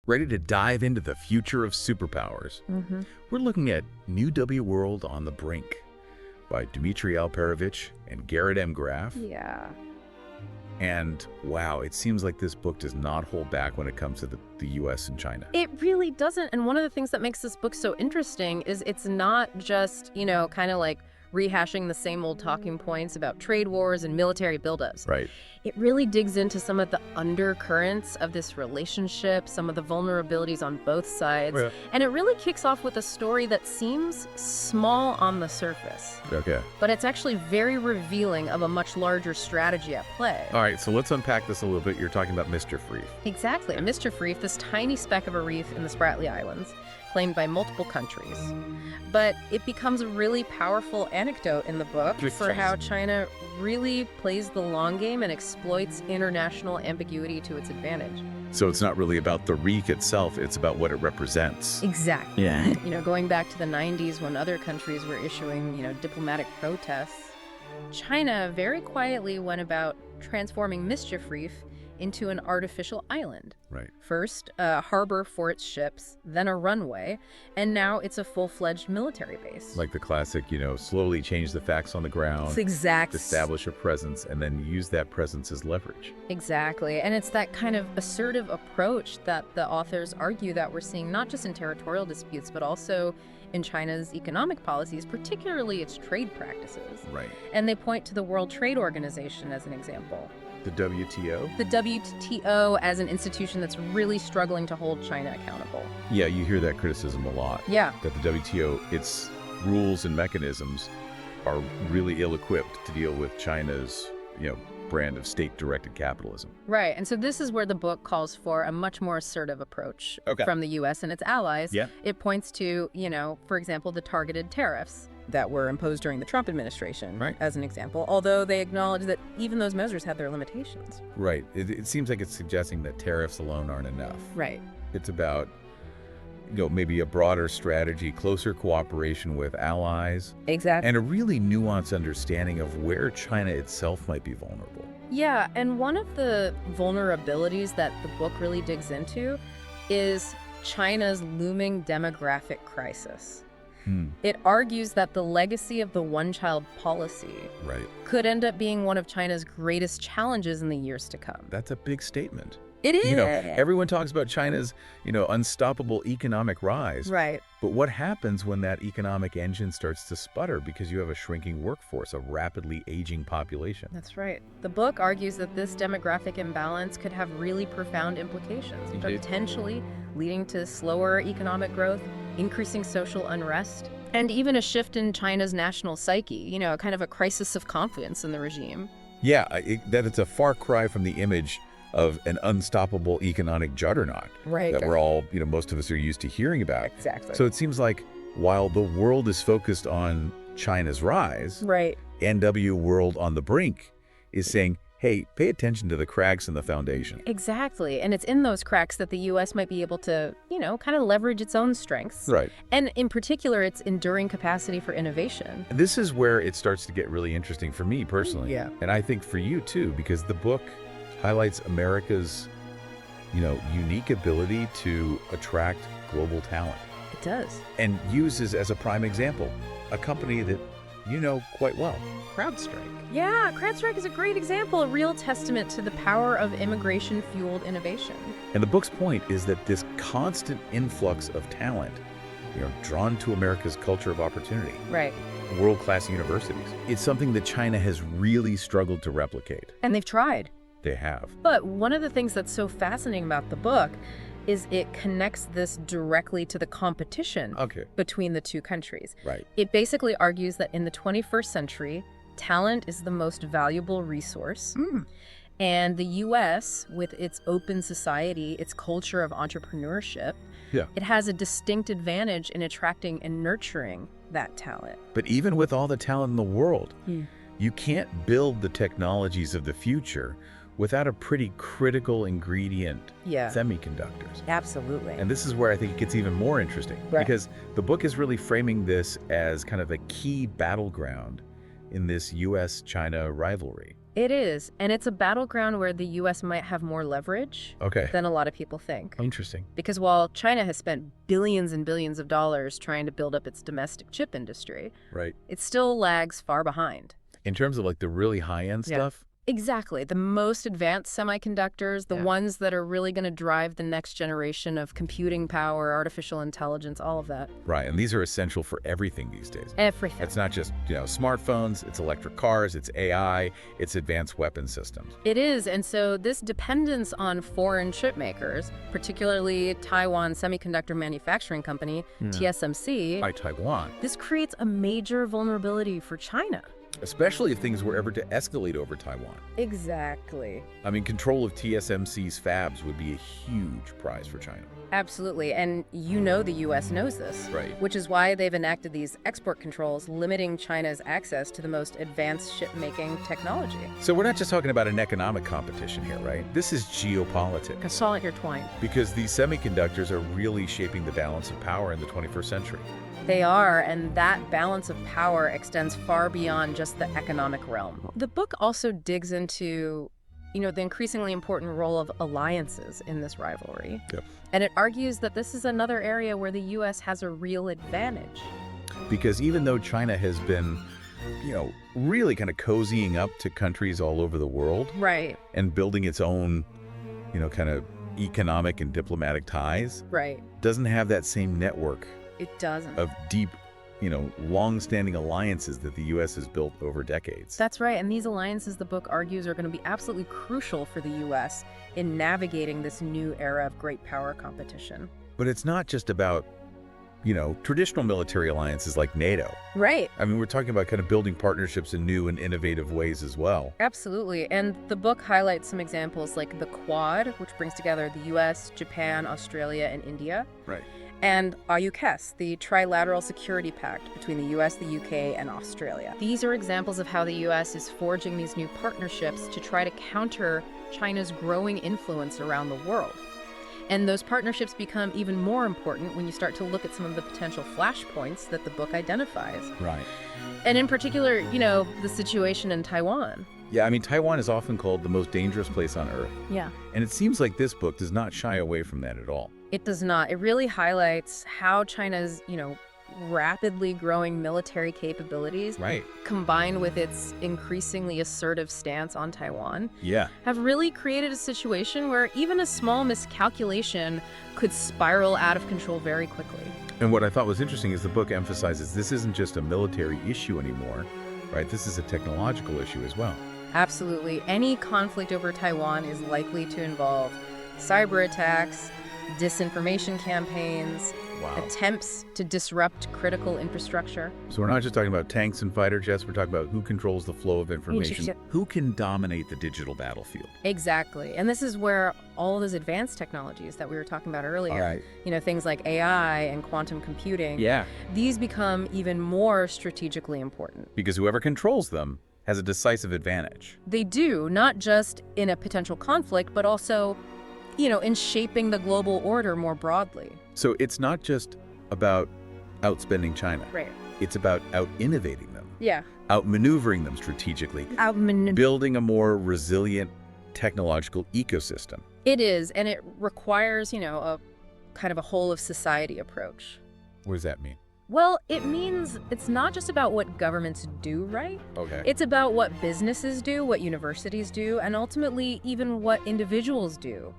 Ready to dive into the future of superpowers? We're looking at New W World on the Brink by Dmitri Alperovitch and Garrett M. Graff. Yeah. And wow, it seems like this book does not hold back when it comes to the U.S. and China. It really doesn't. And one of the things that makes this book so interesting is it's not just, kind of like rehashing the same old talking points about trade wars and military buildups. Right. It really digs into some of the undercurrents of this relationship, some of the vulnerabilities on both sides. Yeah. And it really kicks off with a story that seems small on the surface. Okay. But it's actually very revealing of a much larger strategy at play. All right, so let's unpack this a little bit. You're talking about Mischief Reef. Exactly. A Mischief Reef, this tiny speck of a reef in the Spratly Islands, claimed by multiple countries. But it becomes a really powerful anecdote in the book for how China really plays the long game and exploits international ambiguity to its advantage. So it's not really about the reef itself, it's about what it represents. Exactly. Yeah. Going back to the 90s when other countries were issuing, diplomatic protests, China very quietly went about transforming Mischief Reef into an artificial island. Right. First, a harbor for its ships, then a runway, and now it's a full-fledged military base. Like the classic, slowly change the facts on the ground, Exactly. establish a presence, and then use that presence as leverage. Exactly. And it's that kind of assertive approach that the authors argue that we're seeing not just in territorial disputes, but also in China's economic policies, particularly its trade practices. Right. And they point to the World Trade Organization as an example. The WTO? The WTO as an institution that's really struggling to hold China accountable. Yeah, you hear that criticism a lot. Yeah. That the WTO, its rules and mechanisms are really ill-equipped to deal with China's, brand of state-directed capitalism. Right. And so this is where the book calls for a much more assertive approach from the U.S. and its allies. Yeah. It points to, for example, the targeted tariffs that were imposed during the Trump administration, as an example, although they acknowledge that even those measures have their limitations. Right. It seems like it's suggesting that tariffs alone aren't enough. Right. It's about, maybe a broader strategy, closer cooperation with allies. Exactly. And a really nuanced understanding of where China itself might be vulnerable. Yeah, and one of the vulnerabilities that the book really digs into is China's looming demographic crisis. It argues that the legacy of the one-child policy could end up being one of China's greatest challenges in the years to come. That's a big statement. It is. Everyone talks about China's, unstoppable economic rise. Right. But what happens when that economic engine starts to sputter because you have a shrinking workforce, a rapidly aging population? That's right. The book argues that this demographic imbalance could have really profound implications, potentially leading to slower economic growth, increasing social unrest, and even a shift in China's national psyche, kind of a crisis of confidence in the regime. Yeah, that it's a far cry from the image of an unstoppable economic juggernaut that we're all, most of us are used to hearing about. Exactly. So it seems like while the world is focused on China's rise, NW World on the Brink is saying, hey, pay attention to the cracks in the foundation. Exactly. And it's in those cracks that the U.S. might be able to, kind of leverage its own strengths. Right. And in particular, its enduring capacity for innovation. This is where it starts to get really interesting for me personally. Yeah. And I think for you too, because the book highlights America's, unique ability to attract global talent. It does. And uses as a prime example a company that you know quite well, CrowdStrike. Yeah, CrowdStrike is a great example, a real testament to the power of immigration-fueled innovation. And the book's point is that this constant influx of talent, drawn to America's culture of opportunity. Right. World-class universities. It's something that China has really struggled to replicate. And they've tried. They have. But one of the things that's so fascinating about the book is it connects this directly to the competition between the two countries. Right. It basically argues that in the 21st century, talent is the most valuable resource. And the U.S., with its open society, its culture of entrepreneurship, it has a distinct advantage in attracting and nurturing that talent. But even with all the talent in the world, you can't build the technologies of the future without a pretty critical ingredient, semiconductors. Absolutely. And this is where I think it gets even more interesting, because the book is really framing this as kind of a key battleground in this U.S.-China rivalry. It is, and it's a battleground where the U.S. might have more leverage than a lot of people think. Interesting. Because while China has spent billions and billions of dollars trying to build up its domestic chip industry, it still lags far behind. In terms of like the really high-end stuff? Exactly. The most advanced semiconductors, the ones that are really going to drive the next generation of computing power, artificial intelligence, all of that. Right, and these are essential for everything these days. Everything. It's not just, smartphones, it's electric cars, it's AI, it's advanced weapon systems. It is, and so this dependence on foreign chip makers, particularly Taiwan Semiconductor Manufacturing Company, TSMC. By Taiwan. This creates a major vulnerability for China. Especially if things were ever to escalate over Taiwan. Exactly. I mean, control of TSMC's fabs would be a huge prize for China. Absolutely, and the U.S. knows this. Right. Which is why they've enacted these export controls limiting China's access to the most advanced ship-making technology. So we're not just talking about an economic competition here, right? This is geopolitics. I saw it intertwined. Because these semiconductors are really shaping the balance of power in the 21st century. They are, and that balance of power extends far beyond just the economic realm. The book also digs into, the increasingly important role of alliances in this rivalry. Yep. And it argues that this is another area where the U.S. has a real advantage. Because even though China has been, really kind of cozying up to countries all over the world. Right. And building its own, kind of economic and diplomatic ties. Right. Doesn't have that same network. It doesn't. Of deep, long-standing alliances that the U.S. has built over decades. That's right, and these alliances, the book argues, are going to be absolutely crucial for the U.S. in navigating this new era of great power competition. But it's not just about, traditional military alliances like NATO. Right. I mean, we're talking about kind of building partnerships in new and innovative ways as well. Absolutely, and the book highlights some examples like the Quad, which brings together the U.S., Japan, Australia, and India. Right. And AUKUS, the Trilateral Security Pact between the U.S., the U.K., and Australia. These are examples of how the U.S. is forging these new partnerships to try to counter China's growing influence around the world. And those partnerships become even more important when you start to look at some of the potential flashpoints that the book identifies. Right. And in particular, the situation in Taiwan. Yeah, I mean, Taiwan is often called the most dangerous place on Earth. Yeah. And it seems like this book does not shy away from that at all. It does not. It really highlights how China's, rapidly growing military capabilities, combined with its increasingly assertive stance on Taiwan, have really created a situation where even a small miscalculation could spiral out of control very quickly. And what I thought was interesting is the book emphasizes this isn't just a military issue anymore, right? This is a technological issue as well. Absolutely. Any conflict over Taiwan is likely to involve cyber attacks, disinformation campaigns, attempts to disrupt critical infrastructure. So we're not just talking about tanks and fighter jets, we're talking about who controls the flow of information, who can dominate the digital battlefield. Exactly. And this is where all of those advanced technologies that we were talking about earlier, things like AI and quantum computing, these become even more strategically important. Because whoever controls them has a decisive advantage. They do, not just in a potential conflict, but also in shaping the global order more broadly. So it's not just about outspending China. Right. It's about out-innovating them. Yeah. Outmaneuvering them strategically. Building a more resilient technological ecosystem. It is, and it requires, a kind of a whole of society approach. What does that mean? Well, it means it's not just about what governments do, right? Okay. It's about what businesses do, what universities do, and ultimately even what individuals do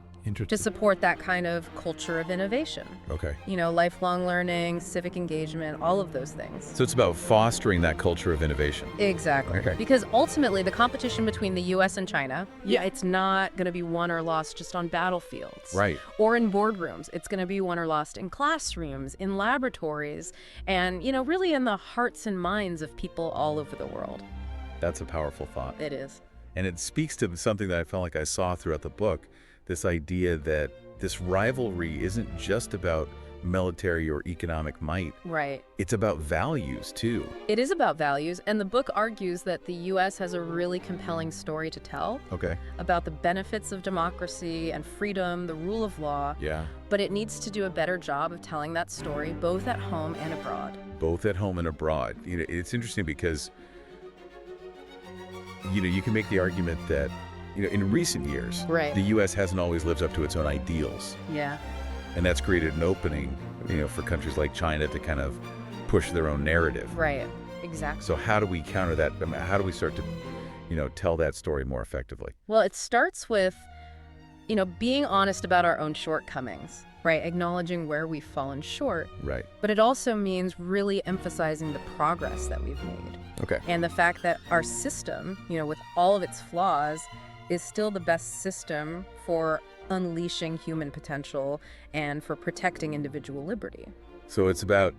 to support that kind of culture of innovation. Okay. Lifelong learning, civic engagement, all of those things. So it's about fostering that culture of innovation. Exactly. Okay. Because ultimately the competition between the U.S. and China, it's not going to be won or lost just on battlefields. Right. Or in boardrooms. It's going to be won or lost in classrooms, in laboratories, and, really in the hearts and minds of people all over the world. That's a powerful thought. It is. And it speaks to something that I felt like I saw throughout the book, this idea that this rivalry isn't just about military or economic might. Right. It's about values, too. It is about values, and the book argues that the U.S. has a really compelling story to tell about the benefits of democracy and freedom, the rule of law. Yeah. But it needs to do a better job of telling that story, both at home and abroad. Both at home and abroad. It's interesting because you can make the argument that, in recent years, Right. the U.S. hasn't always lived up to its own ideals. Yeah. And that's created an opening, for countries like China to kind of push their own narrative. Right. Exactly. So how do we counter that? I mean, how do we start to, tell that story more effectively? Well, it starts with, being honest about our own shortcomings, right? Acknowledging where we've fallen short. Right. But it also means really emphasizing the progress that we've made. Okay. And the fact that our system, with all of its flaws, is still the best system for unleashing human potential and for protecting individual liberty. So it's about,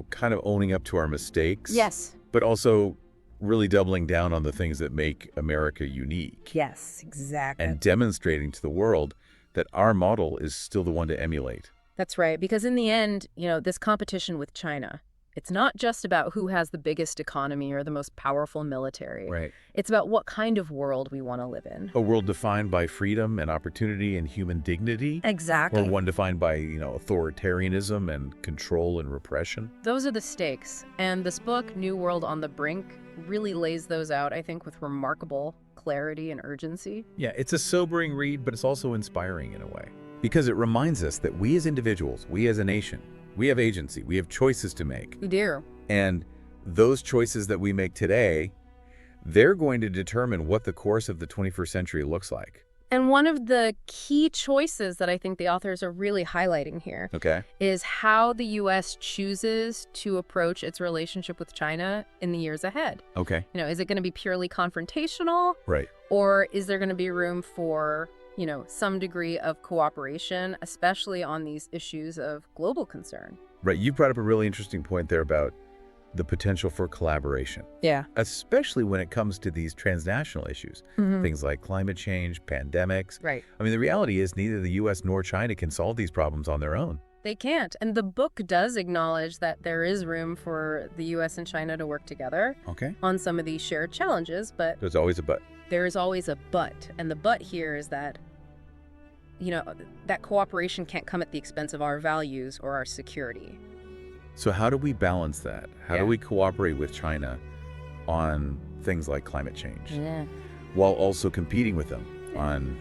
kind of owning up to our mistakes. Yes. But also really doubling down on the things that make America unique. Yes, exactly. And demonstrating to the world that our model is still the one to emulate. That's right. Because in the end, this competition with China, it's not just about who has the biggest economy or the most powerful military. Right. It's about what kind of world we want to live in. A world defined by freedom and opportunity and human dignity. Exactly. Or one defined by, authoritarianism and control and repression. Those are the stakes. And this book, New World on the Brink, really lays those out, I think, with remarkable clarity and urgency. Yeah, it's a sobering read, but it's also inspiring in a way. Because it reminds us that we as individuals, we as a nation, we have agency, we have choices to make. We do. And those choices that we make today, they're going to determine what the course of the 21st century looks like. And one of the key choices that I think the authors are really highlighting here is how the U.S. chooses to approach its relationship with China in the years ahead. Okay. Is it going to be purely confrontational? Right. Or is there going to be room for, some degree of cooperation, especially on these issues of global concern? Right. You brought up a really interesting point there about the potential for collaboration. Yeah. Especially when it comes to these transnational issues, things like climate change, pandemics. Right. I mean, the reality is neither the U.S. nor China can solve these problems on their own. They can't. And the book does acknowledge that there is room for the U.S. and China to work together on some of these shared challenges, but there's always a but. There is always a but. And the but here is that, that cooperation can't come at the expense of our values or our security. So how do we balance that? How do we cooperate with China on things like climate change while also competing with them on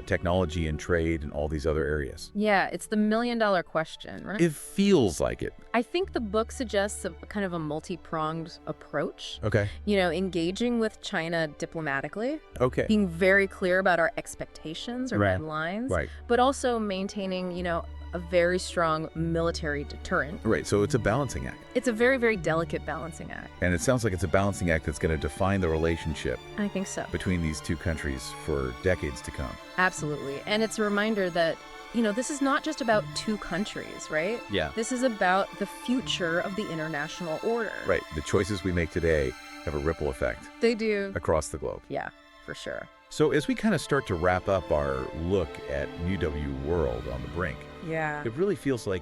technology and trade and all these other areas? Yeah, it's the million-dollar question, right? It feels like it. I think the book suggests a kind of a multi-pronged approach. Okay. Engaging with China diplomatically. Okay. Being very clear about our expectations or red lines. Right. But also maintaining, a very strong military deterrent. Right, so it's a balancing act. It's a very, very delicate balancing act. And it sounds like it's a balancing act that's going to define the relationship I think so. between these two countries for decades to come. Absolutely. And it's a reminder that, this is not just about two countries, right? Yeah. This is about the future of the international order. Right. The choices we make today have a ripple effect. They do. Across the globe. Yeah, for sure. So as we kind of start to wrap up our look at New W World on the Brink, it really feels like,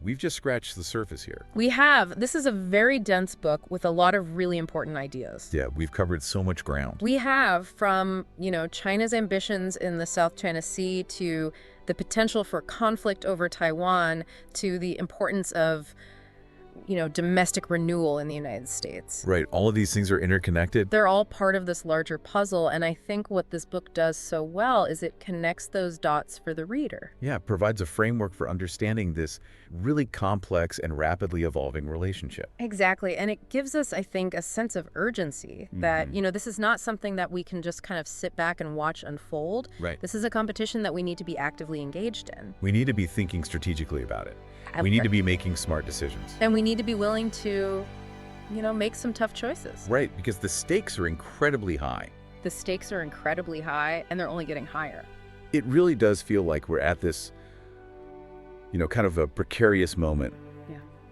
we've just scratched the surface here. We have. This is a very dense book with a lot of really important ideas. Yeah, we've covered so much ground. We have from, China's ambitions in the South China Sea to the potential for conflict over Taiwan to the importance of, domestic renewal in the United States. Right. All of these things are interconnected. They're all part of this larger puzzle. And I think what this book does so well is it connects those dots for the reader. Yeah, it provides a framework for understanding this really complex and rapidly evolving relationship. Exactly. And it gives us, I think, a sense of urgency that, this is not something that we can just kind of sit back and watch unfold. Right. This is a competition that we need to be actively engaged in. We need to be thinking strategically about it. We need to be making smart decisions. And we need to be willing to, make some tough choices. Right, because the stakes are incredibly high. The stakes are incredibly high, and they're only getting higher. It really does feel like we're at this, kind of a precarious moment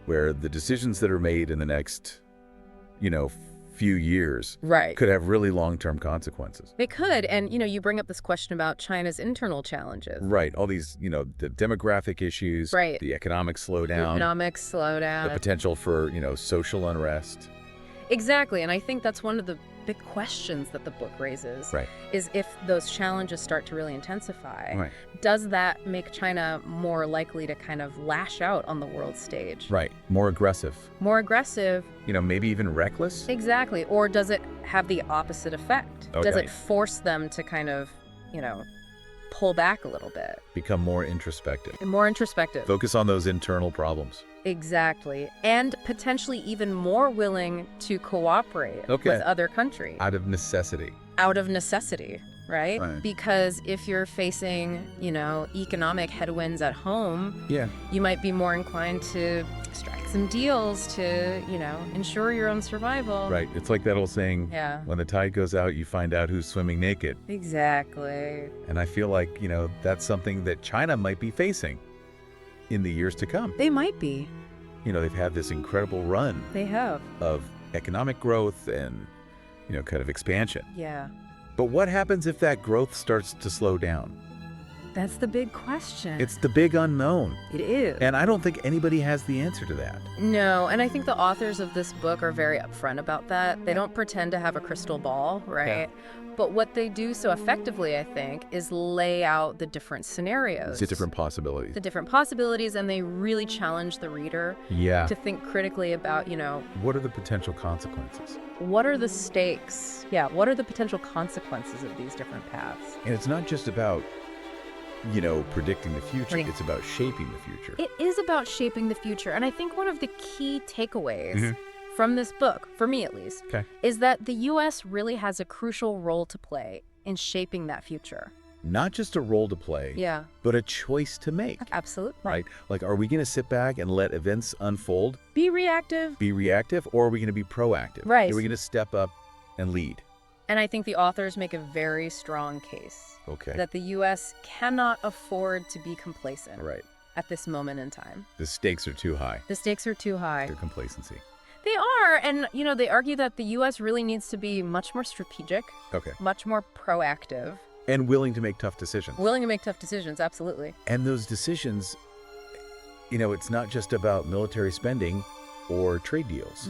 where the decisions that are made in the next, few years could have really long-term consequences. They could. And, you bring up this question about China's internal challenges. Right. All these, the demographic issues, the economic slowdown. The potential for, social unrest. Exactly, and I think that's one of the big questions that the book raises, is if those challenges start to really intensify, does that make China more likely to kind of lash out on the world stage? Right, more aggressive. More aggressive. Maybe even reckless? Exactly, or does it have the opposite effect? Okay. Does it force them to kind of, pull back a little bit? Become more introspective. And more introspective. Focus on those internal problems. Exactly. And potentially even more willing to cooperate with other countries. Out of necessity. Out of necessity, right? Because if you're facing, economic headwinds at home, you might be more inclined to strike some deals to, ensure your own survival. Right. It's like that old saying, when the tide goes out, you find out who's swimming naked. Exactly. And I feel like, that's something that China might be facing in the years to come. They might be. They've had this incredible run. They have. Of economic growth and, kind of expansion. Yeah. But what happens if that growth starts to slow down? That's the big question. It's the big unknown. It is. And I don't think anybody has the answer to that. No, and I think the authors of this book are very upfront about that. They don't pretend to have a crystal ball, right? But what they do so effectively, I think, is lay out the different scenarios. The different possibilities. The different possibilities, and they really challenge the reader to think critically about, what are the potential consequences? What are the stakes? Yeah, what are the potential consequences of these different paths? And it's not just about, predicting the future. It's about shaping the future. It is about shaping the future. And I think one of the key takeaways from this book, for me at least, is that the U.S. really has a crucial role to play in shaping that future. Not just a role to play, but a choice to make. Absolutely. Right? Like, are we going to sit back and let events unfold? Be reactive. Or are we going to be proactive? Right. Are we going to step up and lead? And I think the authors make a very strong case that the U.S. cannot afford to be complacent at this moment in time. The stakes are too high. The stakes are too high. Their complacency. They are, and, they argue that the U.S. really needs to be much more strategic, much more proactive. And willing to make tough decisions. Willing to make tough decisions, absolutely. And those decisions, it's not just about military spending or trade deals.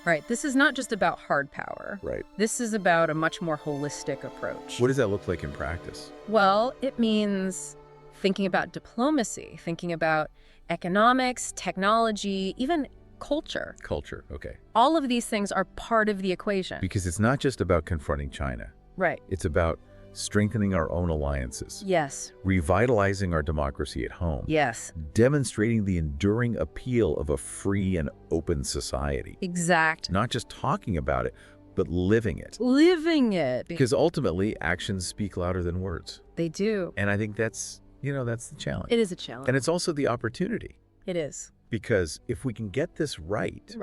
Right. This is not just about hard power. Right. This is about a much more holistic approach. What does that look like in practice? Well, it means thinking about diplomacy, thinking about economics, technology, even culture. Culture, okay. All of these things are part of the equation. Because it's not just about confronting China. Right. It's about strengthening our own alliances. Yes. Revitalizing our democracy at home. Yes. Demonstrating the enduring appeal of a free and open society. Exact. Not just talking about it, but living it. Living it. Because ultimately, actions speak louder than words. They do. And I think that's, that's the challenge. It is a challenge. And it's also the opportunity. It is. Because if we can get this right,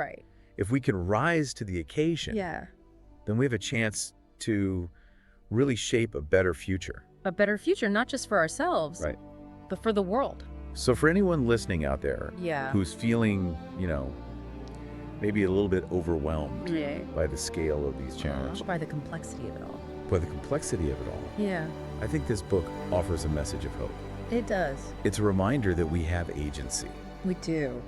if we can rise to the occasion, then we have a chance to really shape a better future. A better future, not just for ourselves, but for the world. So for anyone listening out there who's feeling, maybe a little bit overwhelmed by the scale of these challenges. By the complexity of it all. By the complexity of it all. Yeah. I think this book offers a message of hope. It does. It's a reminder that we have agency. We do.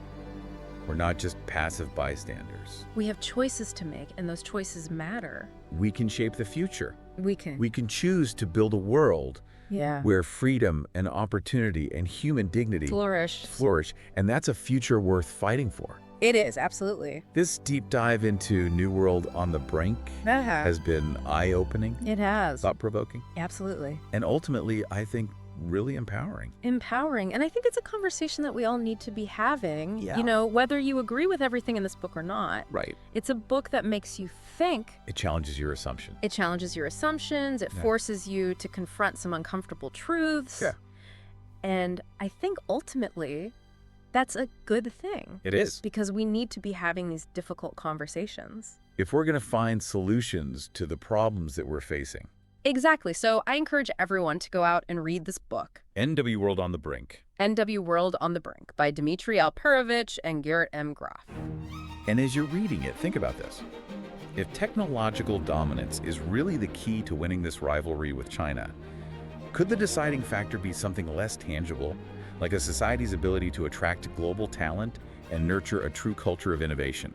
We're not just passive bystanders. We have choices to make, and those choices matter. We can shape the future. We can. We can choose to build a world where freedom and opportunity and human dignity flourish. And that's a future worth fighting for. It is, absolutely. This deep dive into New World on the Brink has been eye-opening. It has. Thought-provoking. Absolutely. And ultimately, I think, really empowering. Empowering. And I think it's a conversation that we all need to be having, whether you agree with everything in this book or not. Right. It's a book that makes you think. It challenges your assumption. It challenges your assumptions. It forces you to confront some uncomfortable truths. Yeah. And I think ultimately, that's a good thing. It is. Because we need to be having these difficult conversations. If we're going to find solutions to the problems that we're facing. Exactly. So I encourage everyone to go out and read this book. NW World on the Brink. NW World on the Brink by Dmitri Alperovitch and Garrett M. Graff. And as you're reading it, think about this. If technological dominance is really the key to winning this rivalry with China, could the deciding factor be something less tangible, like a society's ability to attract global talent and nurture a true culture of innovation?